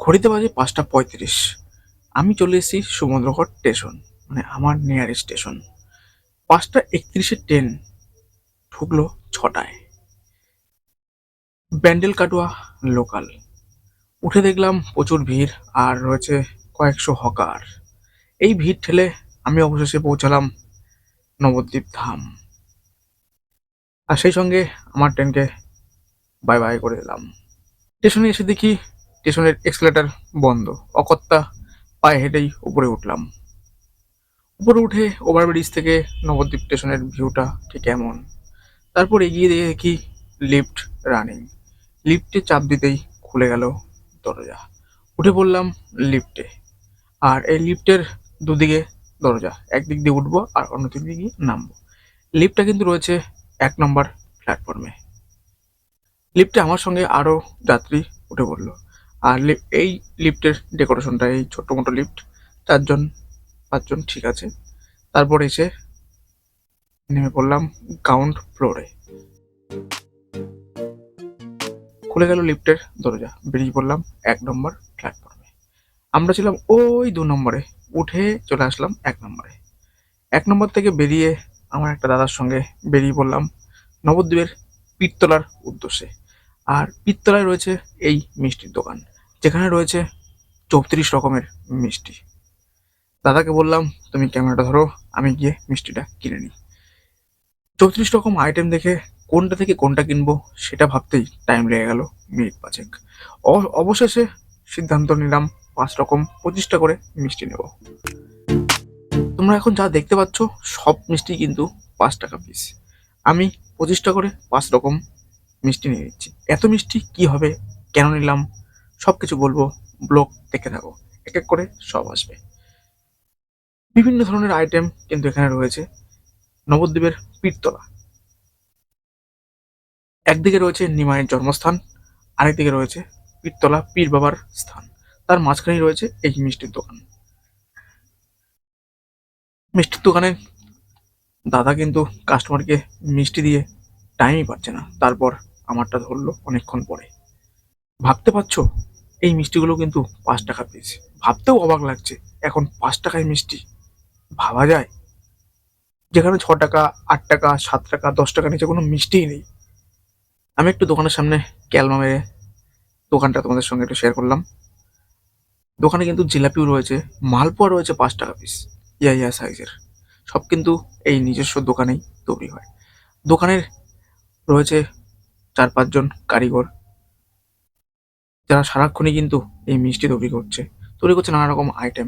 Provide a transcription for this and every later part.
ঘড়িতে বাজে ৫টা ৩৫। আমি চলে এসেছি সমুদ্রকট স্টেশন, মানে আমার নিয়ারেস্ট স্টেশন। ৫টা ৩১-এর ট্রেন ঢুকলো ৬টায়। ব্যান্ডেল কাটোয়া লোকাল। উঠে দেখলাম প্রচুর ভিড়, আর রয়েছে কয়েকশো হকার। এই ভিড় ঠেলে আমি অবশেষে পৌঁছালাম নবদ্বীপ ধাম। আর সেই সঙ্গে আমার ট্রেনকে বাই বাই করে দিলাম। স্টেশনে এসে দেখি স্টেশনের এক্সেলেটর বন্ধ। অকত্তা পায়ে হেঁটেই উপরে উঠলাম। উপরে উঠে ওভারব্রিজ থেকে নবদ্বীপ স্টেশনের ভিউটা ঠিক এমন। তারপর এগিয়ে দিয়ে দেখি লিফট রানিং। লিফটে চাপ দিতেই খুলে গেল দরজা। উঠে পড়লাম লিফটে। আর এই লিফটের দুদিকে দরজা, একদিক দিয়ে উঠবো আর অন্য দিক দিয়ে গিয়ে নামবো। লিফটটা কিন্তু রয়েছে ১ নম্বর প্ল্যাটফর্মে। লিফটে আমার সঙ্গে আরো যাত্রী উঠে পড়লো। আর এই লিফটের ডেকোরেশনটা, এই ছোট্ট মোটো লিফট, ৪জন ৫জন ঠিক আছে। তারপর এসে নেমে পড়লাম গ্রাউন্ড ফ্লোরে। খুলে গেল লিফটের দরজা, বেরিয়ে পড়লাম ১ নম্বর প্ল্যাটফর্মে। আমরা ছিলাম ওই ২ নম্বরে। উঠে চলে আসলাম ১ নম্বরে। ১ নম্বর থেকে বেরিয়ে আমার একটা দাদার সঙ্গে বেরিয়ে পড়লাম নবদ্বীপের পীরতলার উদ্দেশ্যে। আর পীরতলায় রয়েছে এই মিষ্টির দোকান, যেখানে রয়েছে ৩৪ রকমের মিষ্টি। দাদাকে বললাম, তুমি ক্যামেরাটা ধরো, আমি গিয়ে মিষ্টিটা কিনে নিই। ৩৪ রকম আইটেম দেখে কোনটা থেকে কোনটা কিনবো সেটা ভাবতেই টাইম লেগে গেল মিনিট ৫। অবশেষে সিদ্ধান্ত নিলাম ৫ রকম ২৫টা করে মিষ্টি নেব। তোমরা এখন যা দেখতে পাচ্ছ সব মিষ্টি কিন্তু ৫ টাকা পিস। আমি ২৫টা করে ৫ রকম মিষ্টি নিয়ে নিচ্ছি। এত মিষ্টি কি হবে, কেন নিলাম, সব কিছু বলবো, ব্লগ দেখতে থাকো, এক এক করে সব আসবে। বিভিন্ন ধরনের আইটেম কিন্তু এখানে রয়েছে। নবদ্বীপের পীরতলা, একদিকে রয়েছে নিমাইয়ের জন্মস্থান, আরেকদিকে রয়েছে পীরতলা পীর বাবার স্থান। তার মাঝখানেই রয়েছে এই মিষ্টির দোকান। মিষ্টির দোকানের দাদা কিন্তু কাস্টমারকে মিষ্টি দিয়ে টাইমই পাচ্ছে না। তারপর আমারটা ধরলো অনেকক্ষণ পরে। ভাবতে পারছো, এই মিষ্টিগুলো কিন্তু ৫ টাকা পিস। ভাবতেও অবাক লাগছে, এখন ৫ টাকায় মিষ্টি ভাবা যায়? যেখানে ৬ টাকা ৮ টাকা ৭ টাকা ১০ টাকা নিচে কোনো মিষ্টিই নেই। আমি একটু দোকানের সামনে ক্যালমা মেরে দোকানটা তোমাদের সঙ্গে একটু শেয়ার করলাম। দোকানে কিন্তু জিলাপিও রয়েছে, মালপোয়া রয়েছে ৫ টাকা পিস, ইয়া সাইজের। সব কিন্তু এই নিজস্ব দোকানেই তৈরি হয়। দোকানের রয়েছে ৪-৫ জন কারিগর, যারা সারাক্ষণই কিন্তু এই মিষ্টি তৈরি করছে নানা রকম আইটেম।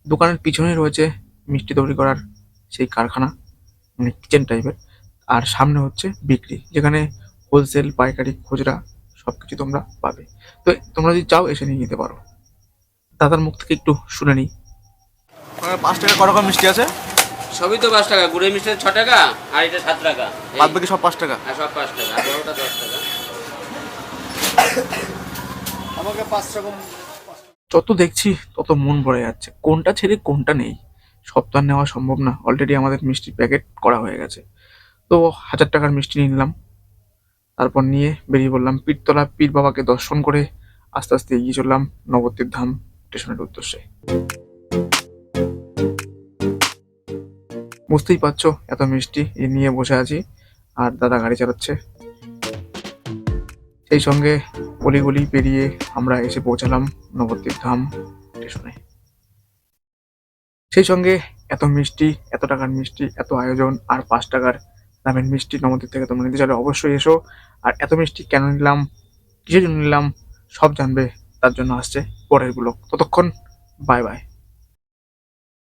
দোকানের পিছনে রয়েছে মিষ্টি তৈরি করার সেই কারখানা, মানে কিচেন টাইপের। আর সামনে হচ্ছে বিক্রি, যেখানে হোলসেল, পাইকারি, খুচরা সবকিছু তোমরা পাবে। তো তোমরা যদি চাও এসে নিয়ে নিতে পারো। দাদার মুখ থেকে একটু শুনে নিই। ৫ টাকা ক রকম মিষ্টি আছে? সবই তো ৫ টাকা। গুড়ের মিষ্টি ৬ টাকা, আর এটা ৭ টাকা। বাদ বাকি সব ৫ টাকা। আর সব ৫ টাকা, আর বড়টা ১০ টাকা। আমাকে ৫ রকম। যত দেখছি তত মন ভরে যাচ্ছে, কোনটা ছেড়ে কোনটা নেই। সব তো আর নেওয়া সম্ভব না, অলরেডি আমাদের মিষ্টির প্যাকেট করা হয়ে গেছে। তো ১,০০০ টাকার মিষ্টি নিলাম। তারপর নিয়ে বেরিয়ে পড়লাম পীরতলা পীর বাবাকে দর্শন করে আস্তে আস্তে এগিয়ে চললাম নবদ্বীপ ধাম স্টেশনের উদ্দেশ্যে। বুঝতেই পারছো এত মিষ্টি নিয়ে বসে আছি, আর দাদা গাড়ি চালাচ্ছে। সেই সঙ্গে অলিগলি পেরিয়ে আমরা এসে পৌঁছালাম নবদ্বীপ ধাম স্টেশনে। সেই সঙ্গে এত মিষ্টি, এত টাকার মিষ্টি, এত আয়োজন, আর ৫ টাকার দামের মিষ্টি নবদ্বীপ থেকে তোমরা নিতে চাইলে অবশ্যই এসো। আর এত মিষ্টি কেন নিলাম, কিসের জন্য নিলাম, সব জানবে। তার জন্য আসছে পরের ব্লগ। ততক্ষণ বাই বাই।